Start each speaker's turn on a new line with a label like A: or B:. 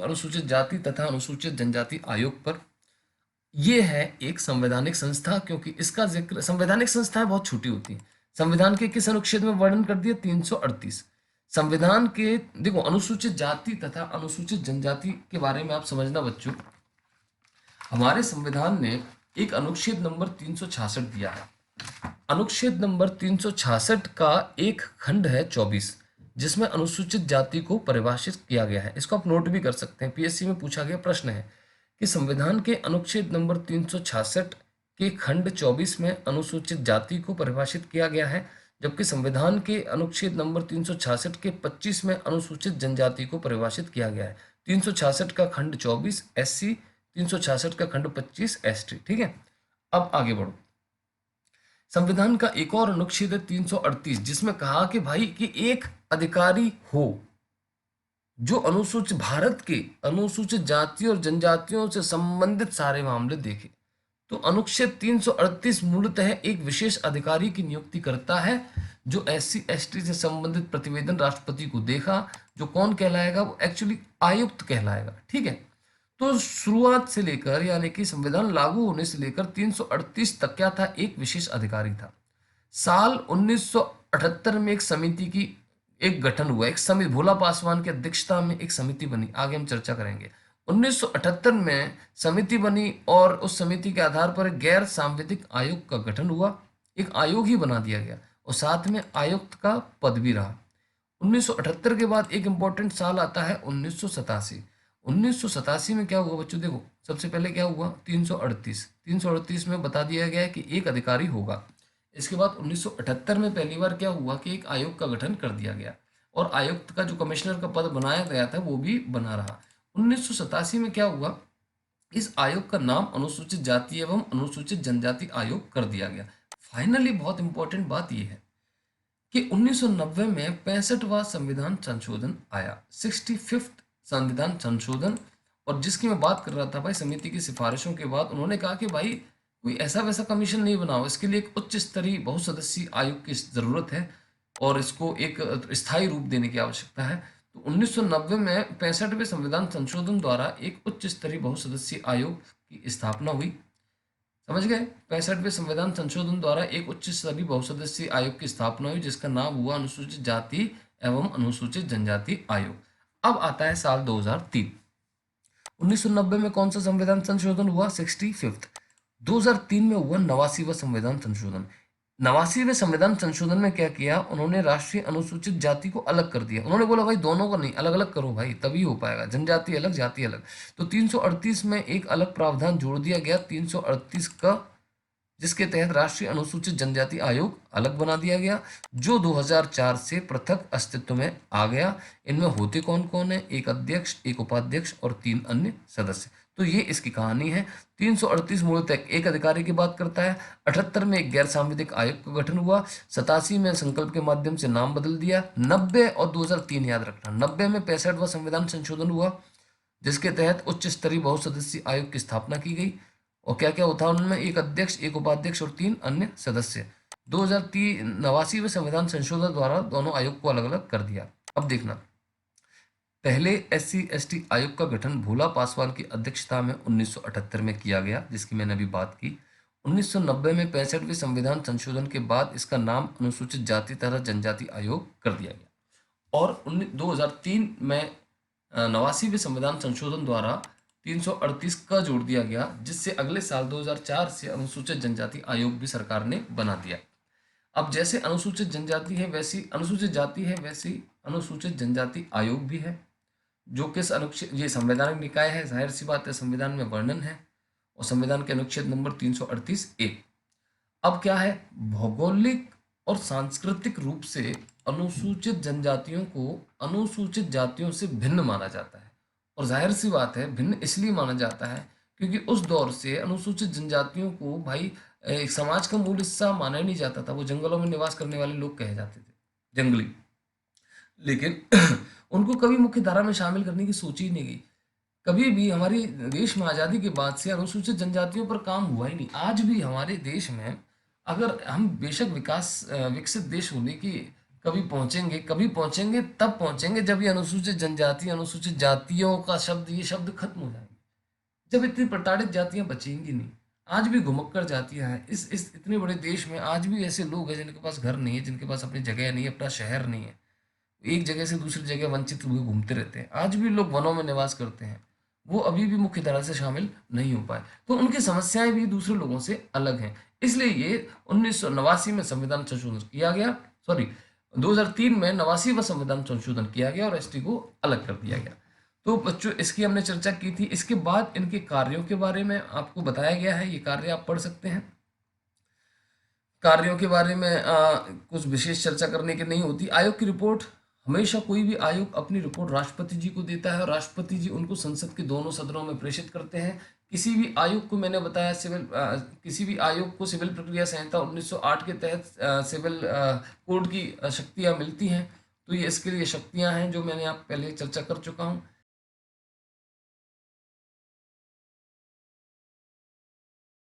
A: अनुसूचित जाति तथा अनुसूचित जनजाति आयोग पर। ये है एक संवैधानिक संस्था, क्योंकि इसका जिक्र, संवैधानिक संस्थाएं बहुत छोटी होती हैं। संविधान के किस अनुच्छेद में वर्णन कर दिया? 338। संविधान के देखो, अनुसूचित जाति तथा अनुसूचित जनजाति के बारे में आप समझना बच्चों, हमारे संविधान ने एक अनुच्छेद नंबर 366 दिया है। अनुच्छेद नंबर 366 का एक खंड है 24, जिसमें अनुसूचित जाति को परिभाषित किया गया है। इसको आप नोट भी कर सकते हैं, पीएससी में पूछा गया प्रश्न है कि संविधान के अनुच्छेद नंबर 366 के खंड 24 में अनुसूचित जाति को परिभाषित किया गया है, जबकि संविधान के अनुच्छेद नंबर 366 के 25 में अनुसूचित जनजाति को परिभाषित किया गया है। 366 का खंड 24 एससी, 366 का खंड 25 एसटी। ठीक है, अब आगे बढ़ो। संविधान का एक और अनुच्छेद है 338, जिसमें कहा कि भाई कि एक अधिकारी हो जो अनुसूचित भारत के अनुसूचित जाति और जनजातियों से संबंधित सारे मामले देखे। तो अनुच्छेद 338 मूलतः एक विशेष अधिकारी की नियुक्ति करता है जो एससी एसटी से संबंधित प्रतिवेदन राष्ट्रपति को देखा, जो कौन कहलाएगा? वो एक्चुअली आयुक्त कहलाएगा। ठीक है, तो शुरुआत से लेकर, यानी कि संविधान लागू होने से लेकर 338 तक क्या था? एक विशेष अधिकारी था। साल 1978 में एक समिति की एक गठन हुआ, एक समिति, भोला पासवान की अध्यक्षता में एक समिति बनी, आगे हम चर्चा करेंगे। 1978 में समिति बनी और उस समिति के आधार पर एक गैर सांविधिक आयोग का गठन हुआ, एक आयोग ही बना दिया गया और साथ में आयुक्त का पद भी रहा। 1978 के बाद एक इंपॉर्टेंट साल आता है 1987। 1987 में क्या हुआ बच्चों? देखो, सबसे पहले क्या हुआ? 338 में बता दिया गया है कि एक अधिकारी होगा। इसके बाद 1978 में पहली बार क्या हुआ कि एक आयोग का गठन कर दिया गया और आयुक्त का जो कमिश्नर का पद बनाया गया था वो भी बना रहा। 1987 में क्या हुआ? इस आयोग का नाम अनुसूचित जाति एवं अनुसूचित जनजाति आयोग कर दिया गया। फाइनली बहुत इंपॉर्टेंट बात यह है कि 1990 में 65वां संविधान संशोधन आया, 65th संविधान संशोधन, और जिसकी मैं बात कर रहा था भाई, समिति की सिफारिशों के बाद उन्होंने कहा कि भाई कोई ऐसा वैसा कमीशन नहीं बनाओ, इसके लिए एक उच्च स्तरीय बहुसदस्यीय आयोग की जरूरत है और इसको एक स्थायी रूप देने की आवश्यकता है। तो 1990 में 65वें संविधान संशोधन द्वारा एक उच्च स्तरीय बहुसदस्यीय आयोग की स्थापना हुई। समझ गए? 65वें संविधान संशोधन द्वारा एक उच्च स्तरीय बहुसदस्यीय आयोग की स्थापना हुई, जिसका नाम हुआ अनुसूचित जाति एवं अनुसूचित जनजाति आयोग। अब आता है साल 2003। 1990 में कौन सा संविधान संशोधन हुआ? 65th। 2003 में हुआ 89वां संविधान संशोधन। 89वें संविधान संशोधन में क्या किया उन्होंने? राष्ट्रीय अनुसूचित जाति को अलग कर दिया। उन्होंने बोला भाई दोनों को नहीं, अलग अलग करो भाई, तभी हो पाएगा, जनजाति अलग जाति अलग। तो 338 में एक अलग प्रावधान जोड़ दिया गया, 338 का, जिसके तहत राष्ट्रीय अनुसूचित जनजाति आयोग अलग बना दिया गया, जो 2004 से पृथक अस्तित्व में आ गया। इनमें होते कौन कौन है? एक अध्यक्ष, एक उपाध्यक्ष और 3 अन्य सदस्य। तो ये इसकी कहानी है। 338 मूलतः एक अधिकारी की बात करता है। 78 में एक गैर सांविधिक आयोग का गठन हुआ। 87 में संकल्प के माध्यम से नाम बदल दिया। 90 और 2003 याद रखना। 90 में 65वां संविधान संशोधन हुआ, जिसके तहत उच्च स्तरीय बहुसदस्यीय आयोग की स्थापना की गई। और क्या क्या होता है उनमें? एक अध्यक्ष, एक उपाध्यक्ष और 3 अन्य सदस्य। 2003 89वें संविधान संशोधन द्वारा दोनों आयोग को अलग अलग कर दिया। अब देखना, पहले एससी एसटी आयोग का गठन भोला पासवान की अध्यक्षता में 1978 में किया गया, जिसकी मैंने अभी बात की। 1990 में 65वें संविधान संशोधन के बाद इसका नाम अनुसूचित जाति तथा जनजाति आयोग कर दिया गया और 2003 में 89वें संविधान संशोधन द्वारा 338 का जोड़ दिया गया, जिससे अगले साल 2004 से अनुसूचित जनजाति आयोग भी सरकार ने बना दिया। अब जैसे अनुसूचित जनजाति है वैसी अनुसूचित जाति है, वैसी अनुसूचित जनजाति आयोग भी है, जो किस अनुच्छेद, ये संवैधानिक निकाय है, जाहिर सी बात है, संविधान में वर्णन है और संविधान के अनुच्छेद नंबर 338A। अब क्या है? भौगोलिक और सांस्कृतिक रूप से अनुसूचित जनजातियों को अनुसूचित जातियों से भिन्न माना जाता है और जाहिर सी बात है भिन्न इसलिए माना जाता है क्योंकि उस दौर से अनुसूचित जनजातियों को भाई एक समाज का मूल हिस्सा माना ही नहीं जाता था। वो जंगलों में निवास करने वाले लोग कहे जाते थे, जंगली, लेकिन उनको कभी मुख्य धारा में शामिल करने की सोच ही नहीं गई। कभी भी हमारी देश में आज़ादी के बाद से अनुसूचित जनजातियों पर काम हुआ ही नहीं। आज भी हमारे देश में, अगर हम बेशक विकसित देश होने की कभी पहुंचेंगे तब पहुंचेंगे जब ये अनुसूचित जनजाति, अनुसूचित जातियों का शब्द, ये शब्द खत्म हो जाएंगे, जब इतनी प्रताड़ित जातियां बचेंगी नहीं। आज भी घुमक्कड़ जातियां हैं इस इतने बड़े देश में, आज भी ऐसे लोग हैं जिनके पास घर नहीं है, जिनके पास अपनी जगह नहीं है, अपना शहर नहीं है, एक जगह से दूसरी जगह वंचित हुए घूमते रहते हैं। आज भी लोग वनों में निवास करते हैं, वो अभी भी मुख्य धारा से शामिल नहीं हो पाए, तो उनकी समस्याएं भी दूसरे लोगों से अलग हैं। इसलिए ये 1989 में संविधान संशोधन किया गया, सॉरी 2003 में 89वां संविधान संशोधन किया गया और एसटी को अलग कर दिया गया। तो बच्चों इसकी हमने चर्चा की थी। इसके बाद इनके कार्यों के बारे में आपको बताया गया है, ये कार्य आप पढ़ सकते हैं। कार्यों के बारे में कुछ विशेष चर्चा करने की नहीं होती। आयोग की रिपोर्ट, हमेशा कोई भी आयोग अपनी रिपोर्ट राष्ट्रपति जी को देता है और राष्ट्रपति जी उनको संसद के दोनों सदनों में प्रेषित करते हैं। किसी भी आयोग को, मैंने बताया किसी भी आयोग को सिविल प्रक्रिया संहिता 1908 के तहत सिविल कोड की शक्तियाँ मिलती हैं। तो ये इसके लिए शक्तियाँ हैं जो मैंने आप पहले चर्चा कर चुका हूँ।